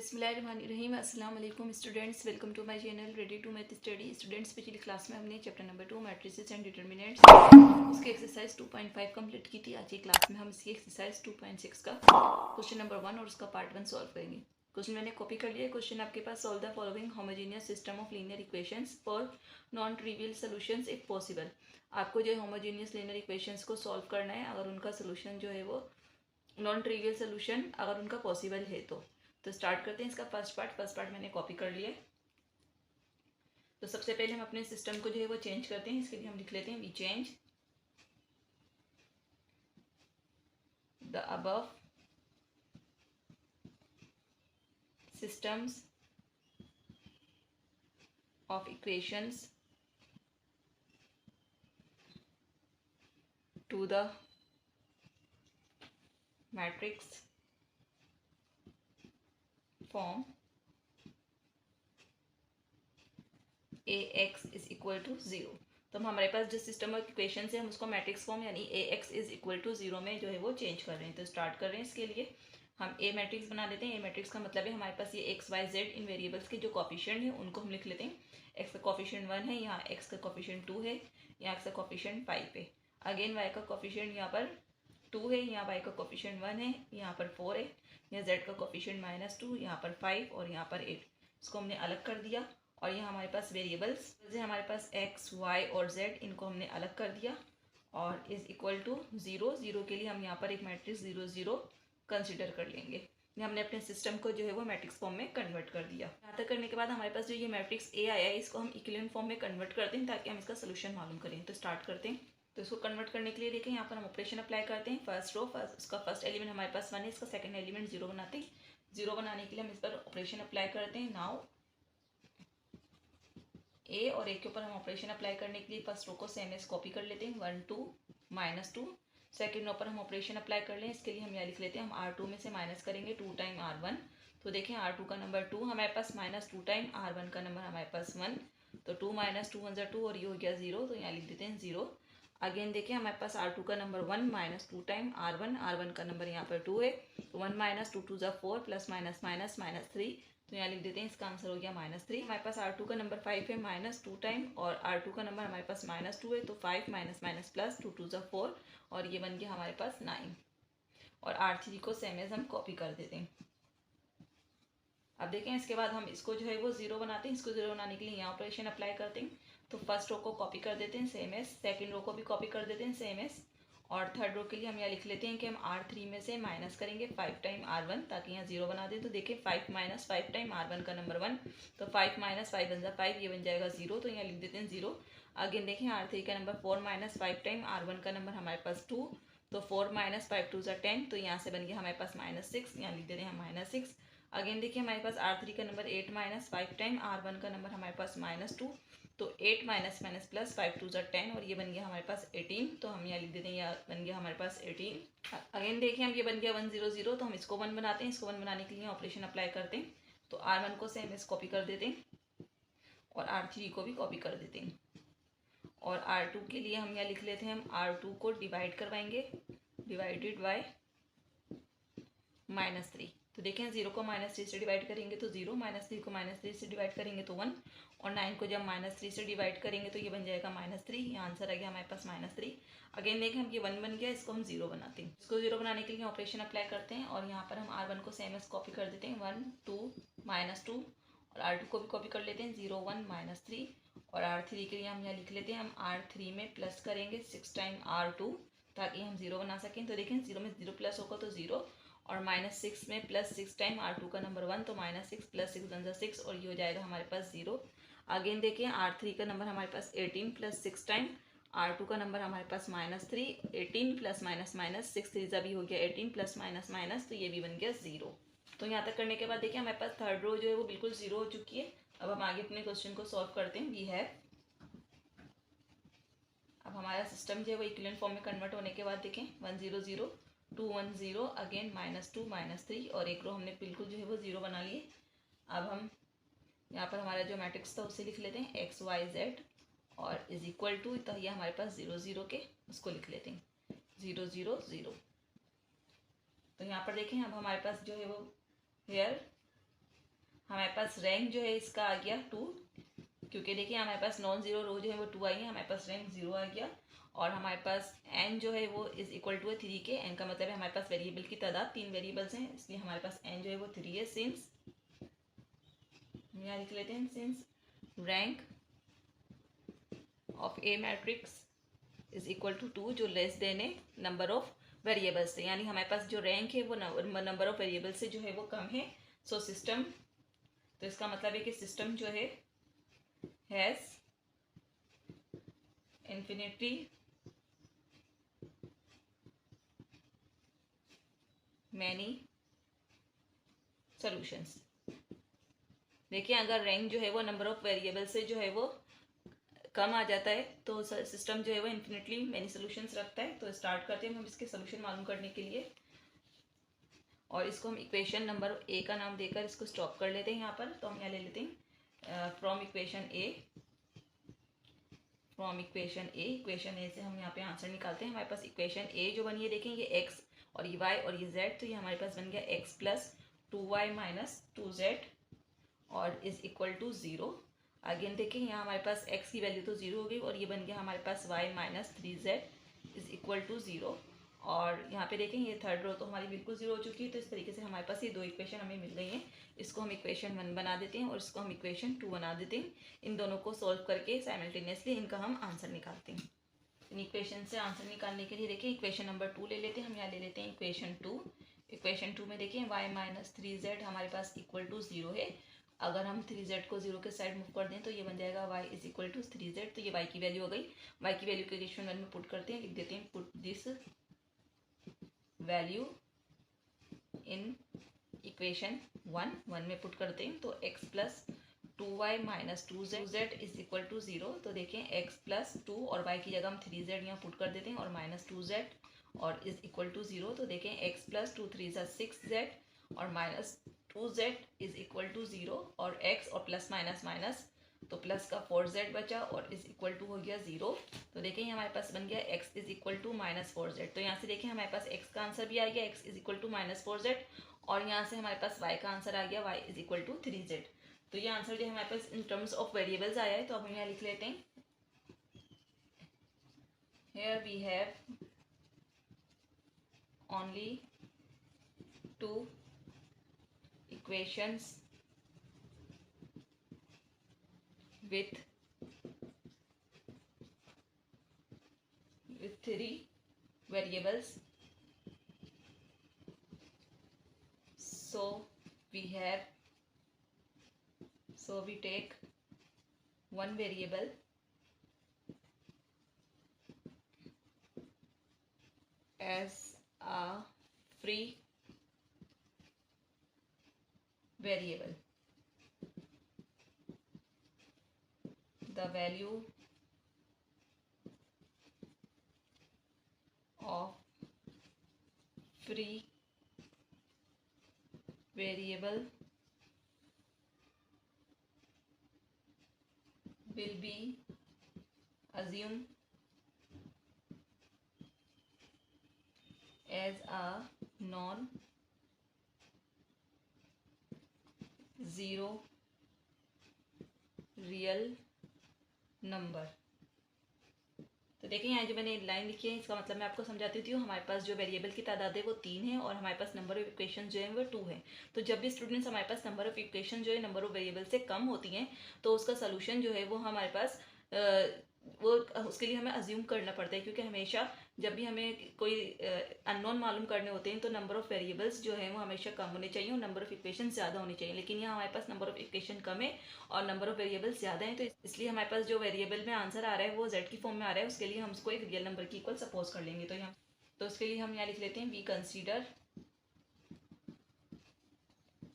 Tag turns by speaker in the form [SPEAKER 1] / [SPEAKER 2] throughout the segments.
[SPEAKER 1] बिस्मिल्लाहिर्रहमानिर्रहीम। अस्सलाम वालेकुम students, welcome to my channel ready to math study. Students, पिछली क्लास में हमने chapter number 2 matrices and determinants उसके एक्सरसाइज 2.5 कंप्लीट की थी। आज की क्लास में हम इसकी एक्सरसाइज 2.6 का क्वेश्चन नंबर 1 और उसका पार्ट 1 सॉल्व करेंगे। क्वेश्चन मैंने कॉपी कर लिया। क्वेश्चन आपके पास, solve the following homogeneous system of linear equations for non trivial solutions if possible. आपको जो है होमोजेनियस लीनियर इक्वेशंस को सॉल्व करना है अगर उनका सोल्यूशन जो है वो नॉन ट्रिवियल सोल्यूशन अगर उनका पॉसिबल है तो स्टार्ट करते हैं। इसका फर्स्ट पार्ट मैंने कॉपी कर लिया। तो सबसे पहले हम अपने सिस्टम को जो है वो चेंज करते हैं। इसके लिए हम लिख लेते हैं we change the above systems of equations to the matrix form ax is equal to 0। तो हम हमारे पास जो सिस्टम ऑफ इक्वेशन है हम उसको मैट्रिक्स फॉर्म यानी ax इज इक्वल टू 0 में जो है वो चेंज कर रहे हैं। तो स्टार्ट कर रहे हैं। इसके लिए हम ए मैट्रिक्स बना लेते हैं। ए मैट्रिक्स का मतलब है हमारे पास ये एक्स वाई जेड इन वेरिएबल्स के जो कॉफिशिएंट है उनको हम लिख लेते हैं। एक्स का कॉफिशिएंट 1 है, यहाँ एक्स का कॉफिशिएंट 2 है, यहाँ एक्स का कॉफिशिएंट 5 है। अगेन वाई का कॉफिशिएंट यहाँ पर 2 है, यहाँ वाई का कॉफिशिएंट 1 है, यहाँ पर 4 है, यहाँ जेड का कॉफिशिएंट -2, यहाँ पर 5 और यहाँ पर 8। इसको हमने अलग कर दिया और यहाँ हमारे पास वेरिएबल्स जैसे हमारे पास एक्स वाई और जेड इनको हमने अलग कर दिया और इज इक्वल टू 0। 0 के लिए हम यहाँ पर एक मैट्रिक्स 0 0 कंसिडर कर लेंगे। हमने अपने सिस्टम को जो है वो मैट्रिक्स फॉर्म में कन्वर्ट कर दिया। यहाँ तक करने के बाद हमारे पास जो ये मैट्रिक्स ए आया है इसको हम इक्विवेलेंट फॉर्म में कन्वर्ट करते हैं ताकि हम इसका सोल्यूशन मालूम करें। तो स्टार्ट करते हैं। तो इसको कन्वर्ट करने के लिए देखें यहाँ पर हम ऑपरेशन अप्लाई करते हैं। फर्स्ट रो उसका फर्स्ट एलिमेंट हमारे पास 1 है, इसका सेकंड एलिमेंट 0 बनाते हैं। 0 बनाने के लिए हम इस पर ऑपरेशन अप्लाई करते हैं। नाउ ए और ए के ऊपर हम ऑपरेशन अप्लाई करने के लिए फर्स्ट रो को सेम एज कॉपी कर लेते हैं 1 2 -2। सेकंड रो पर हम ऑपरेशन अप्लाई कर लें। इसके लिए हम यहाँ लिख लेते हैं हम R2 में से माइनस करेंगे 2 टाइम R1। तो देखें R2 का नंबर 2 हमारे पास -2 टाइम R1 का नंबर हमारे पास 1। तो 2 - 2 1 2 और ये हो गया 0। तो यहाँ लिख देते हैं 0। अगेन देखिए हमारे पास R2 का नंबर 1 -2 टाइम R1 का नंबर यहाँ पर 2 है। तो 1 - 2 2 4 प्लस माइनस माइनस -3। तो यहाँ लिख देते हैं इसका आंसर हो गया -3। हमारे पास R2 का नंबर 5 है -2 टाइम और R2 का नंबर हमारे पास -2 है। तो 5 माइनस माइनस प्लस 2 2 4 और ये बन गया हमारे पास 9। और R3 को सेम एज हम कॉपी कर देते हैं। अब देखें इसके बाद हम इसको जो है वो 0 बनाते हैं। इसको 0 बनाने के लिए यहाँ ऑपरेशन अप्लाई करते हैं। तो फर्स्ट रो को कॉपी कर देते हैं सेम एज, सेकेंड रो को भी कॉपी कर देते हैं सेम एज और थर्ड रो के लिए हम यहाँ लिख लेते हैं कि हम R3 में से माइनस करेंगे 5 टाइम R1 ताकि यहाँ 0 बना दें। तो देखिए 5 - 5 टाइम R1 का नंबर 1। तो 5 - 5 बन जाए 5, ये बन जाएगा 0। तो यहाँ लिख देते हैं 0। अगेन देखें R3 का नंबर 4 - 5 टाइम R1 का नंबर हमारे पास 2। तो 4 - 5 2 10। तो यहाँ से बन गया हमारे पास -6। यहाँ लिख देते हैं हम -6। अगेन देखिए हमारे पास R3 का नंबर 8 - 5 टाइम R1 का नंबर हमारे पास -2। तो 8 माइनस माइनस प्लस 5 2 10 और ये बन गया हमारे पास 18। तो हम यहाँ लिख देते हैं यह बन गया हमारे पास 18। अगेन देखिए हम ये बन गया 1 0 0। तो हम इसको 1 बनाते हैं। इसको 1 बनाने के लिए ऑपरेशन अप्लाई करते हैं। तो R1 को सेम एज कॉपी कर देते हैं और R3 को भी कॉपी कर देते हैं। और R2 के लिए हम यहाँ लिख लेते हैं हम R2 को डिवाइड करवाएंगे, डिवाइडेड बाय -3। तो देखें 0 को -3 से डिवाइड करेंगे तो 0, -3 को -3 से डिवाइड करेंगे तो 1 और 9 को जब -3 से डिवाइड करेंगे तो ये बन जाएगा -3। ये आंसर आ गया हमारे पास -3। अगेन देखें हम ये 1 बन गया, इसको हम 0 बनाते हैं। इसको 0 बनाने के लिए ऑपरेशन अप्लाई करते हैं और यहाँ पर हम R1 को सेम एज कॉपी कर देते हैं 1 2 -2 और R2 को भी कॉपी कर लेते हैं 0 1 -3 और R3 के लिए हम यहाँ लिख लेते हैं हम R3 में प्लस करेंगे 6 टाइम R2 ताकि हम 0 बना सकें। तो देखें 0 में 0 प्लस होगा तो 0 और -6 में +6 टाइम R2 का नंबर 1। तो -6 + 6 बन जाए 6 और ये हो जाएगा हमारे पास 0। अगेन देखिए R3 का नंबर हमारे पास 18 + 6 टाइम R2 का नंबर हमारे पास -3। 18 प्लस माइनस माइनस 6 3 भी हो गया 18 प्लस माइनस माइनस, तो ये भी बन गया 0। तो यहाँ तक करने के बाद देखिए हमारे पास थर्ड रो जो है वो बिल्कुल 0 हो चुकी है। अब हम आगे अपने क्वेश्चन को सॉल्व करते हैं। वी हैव, अब हमारा सिस्टम जो है वो इक्विवेलेंट फॉर्म में कन्वर्ट होने के बाद देखें 1 0 0 2 1 0 अगेन -2 -3 और एक रो हमने बिल्कुल जो है वो 0 बना लिए। अब हम यहाँ पर हमारा जो मैट्रिक्स था उसे लिख लेते हैं एक्स वाई जेड और इज इक्वल टू, तो ये हमारे पास 0 0 के उसको लिख लेते हैं 0 0 0। तो यहाँ पर देखें अब हमारे पास जो है वो हेयर हमारे पास रैंक जो है इसका आ गया 2, क्योंकि देखिए हमारे पास नॉन जीरो रो जो है वो 2 आई है, हमारे पास रैंक 0 आ गया। और हमारे पास n जो है वो इज इक्वल टू है 3 के। n का मतलब है हमारे पास वेरिएबल की तादाद 3 वेरिएबल्स हैं, इसलिए हमारे पास n जो है वो 3 है। सिंस यहाँ लिख लेते हैं, since rank of a matrix is equal to 2, जो less than a number of variables से, यानी हमारे पास जो रैंक है वो नंबर ऑफ वेरिएबल से जो है वो कम है। सो सिस्टम, तो इसका मतलब है कि सिस्टम जो है हैज़ infinitely many solutions। देखिए अगर रैंक जो है वो नंबर ऑफ वेरिएबल से जो है वो कम आ जाता है तो सिस्टम जो है वो इन्फिनिटली मैनी सोल्यूशंस रखता है। तो स्टार्ट करते हैं हम इसके सोल्यूशन मालूम करने के लिए, और इसको हम इक्वेशन नंबर ए का नाम देकर इसको स्टॉप कर लेते हैं यहाँ पर। तो हम यहाँ ले लेते हैं फ्रॉम इक्वेशन ए, इक्वेशन ए से हम यहाँ पे आंसर निकालते हैं। हमारे पास इक्वेशन ए जो बनी है, देखें ये एक्स और ये वाई और ये जेड, तो ये हमारे पास बन गया x plus 2y minus 2z और इज इक्वल टू 0। अगेन देखें यहाँ हमारे पास x की वैल्यू तो 0 हो गई और ये बन गया हमारे पास y minus 3z is equal to 0। और यहाँ पे देखें ये थर्ड रो तो हमारी बिल्कुल 0 हो चुकी है। तो इस तरीके से हमारे पास ये दो इक्वेशन हमें मिल गई हैं। इसको हम इक्वेशन 1 बना देते हैं और इसको हम इक्वेशन 2 बना देते हैं। इन दोनों को सॉल्व करके साइमल्टेनियसली इनका हम आंसर निकालते हैं। इन इक्वेशन से आंसर निकालने के लिए देखिए इक्वेशन नंबर 2 ले लेते हैं। हम यहाँ ले लेते हैं इक्वेशन 2। इक्वेशन 2 में देखिए y माइनस 3z हमारे पास इक्वल टू 0 है। अगर हम 3z को 0 के साइड मूव कर दें तो ये बन जाएगा y is equal to 3z। तो ये y की वैल्यू हो गई। y की वैल्यू को इक्वेशन 1 में पुट करते हैं, लिख देते हैं put this value in equation 1 में पुट करते हैं। तो x plus 2y minus 2z is equal to 0। तो देखें x प्लस 2 और y की जगह हम 3z यहाँ पुट कर देते हैं और माइनस 2z और इज इक्वल टू 0। तो देखें x प्लस 2 3 6z और minus 2z is equal to 0 और x और प्लस माइनस माइनस तो प्लस का 4z बचा और इज इक्वल टू हो गया 0। तो देखें हमारे पास बन गया x is equal to minus 4z। तो यहाँ से देखें हमारे पास x का आंसर भी आ गया, x is equal to minus 4z, और यहाँ से हमारे पास y का आंसर आ गया, y is equal to 3z। तो ये आंसर जो है हमारे पास इन टर्म्स ऑफ वेरिएबल्स आया है। तो अब हम यहाँ लिख लेते हैं, here we have only 2 equations with 3 variables, so we take one variable as a free variable. The value of free variable will be assumed as a non-zero real number। तो देखिए यहाँ जो मैंने लाइन लिखी है इसका मतलब मैं आपको समझाती हूँ। हमारे पास जो वेरिएबल की तादाद है वो 3 है और हमारे पास नंबर ऑफ इक्वेशन जो है वो 2 है। तो जब भी स्टूडेंट्स हमारे पास नंबर ऑफ इक्वेशन जो है नंबर ऑफ वेरिएबल से कम होती हैं तो उसका सोल्यूशन जो है वो हमारे पास वो उसके लिए हमें अज्यूम करना पड़ता है, क्योंकि हमेशा जब भी हमें कोई अननोन मालूम करने होते हैं तो नंबर ऑफ वेरिएबल्स जो है वो हमेशा कम होने चाहिए और नंबर ऑफ इक्वेशन ज़्यादा होनी चाहिए। लेकिन यहाँ हमारे पास नंबर ऑफ इक्वेशन कम है और नंबर ऑफ वेरिएबल्स ज़्यादा हैं, तो इसलिए हमारे पास जो वेरिएबल में आंसर आ रहा है वो जेड की फॉर्म में आ रहा है। उसके लिए हम उसको एक रियल नंबर की इक्वल सपोज कर लेंगे। तो उसके लिए हम यहाँ लिख लेते हैं we consider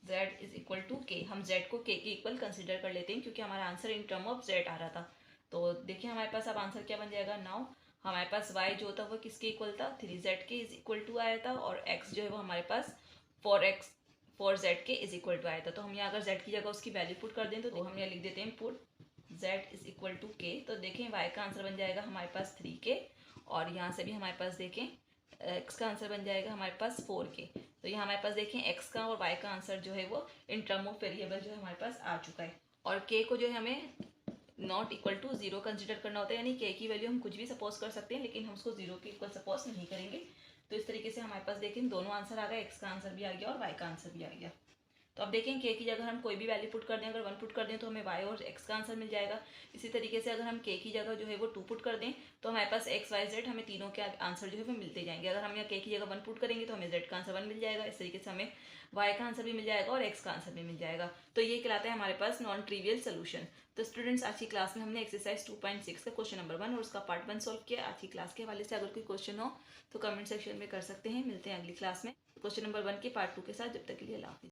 [SPEAKER 1] z is equal to k. हम z को k के इक्वल कंसिडर कर लेते हैं क्योंकि हमारा answer in term of z आ रहा था। तो देखिए हमारे पास अब आंसर क्या बन जाएगा। नाउ हमारे पास y जो था वो किसके इक्वल था, 3z के इज इक्वल टू आया था, और x जो है वो हमारे पास 4z के इज इक्वल टू आया था। तो हम यहाँ अगर z की जगह उसकी वैल्यू पुट कर दें तो हम यहाँ लिख देते हैं put z is equal to k. तो देखें y का आंसर बन जाएगा हमारे पास 3 के, और यहाँ से भी हमारे पास देखें x का आंसर बन जाएगा हमारे पास 4 के। तो यहाँ हमारे पास देखें x का और y का आंसर जो है वो इन टर्म ऑफ वेरिएबल जो है हमारे पास आ चुका है। और k को जो है हमें not equal to zero consider करना होता है, यानी k की वैल्यू हम कुछ भी सपोज कर सकते हैं लेकिन हम उसको जीरो के इक्वल सपोज नहीं करेंगे। तो इस तरीके से हमारे पास देखें दोनों आंसर आ गए, x का आंसर भी आ गया और y का आंसर भी आ गया। तो अब देखें k की जगह हम कोई भी वैल्यू पुट कर दें, अगर 1 पुट कर दें तो हमें y और x का आंसर मिल जाएगा। इसी तरीके से अगर हम k की जगह जो है वो 2 पुट कर दें तो हमारे पास x y z हमें तीनों के आंसर जो है वो मिलते जाएंगे। अगर हम यहाँ k की जगह 1 पुट करेंगे तो हमें z का आंसर 1 मिल जाएगा। इस तरीके से हमें y का आंसर भी मिल जाएगा और x का आंसर भी मिल जाएगा। तो ये कहलाता है हमारे पास नॉन ट्रिवियल सोल्यूशन। तो स्टूडेंट्स आज की क्लास में हमने एक्सरसाइज 2.6 का क्वेश्चन नंबर 1 और उसका पार्ट 1 सॉल्व किया। आज की क्लास के हवाले से अगर कोई क्वेश्चन हो तो कमेंट सेक्शन में कर सकते हैं। मिलते हैं अगली क्लास में क्वेश्चन नंबर 1 के पार्ट 2 के साथ। जब तक के लिए अल्लाह हाफिज़।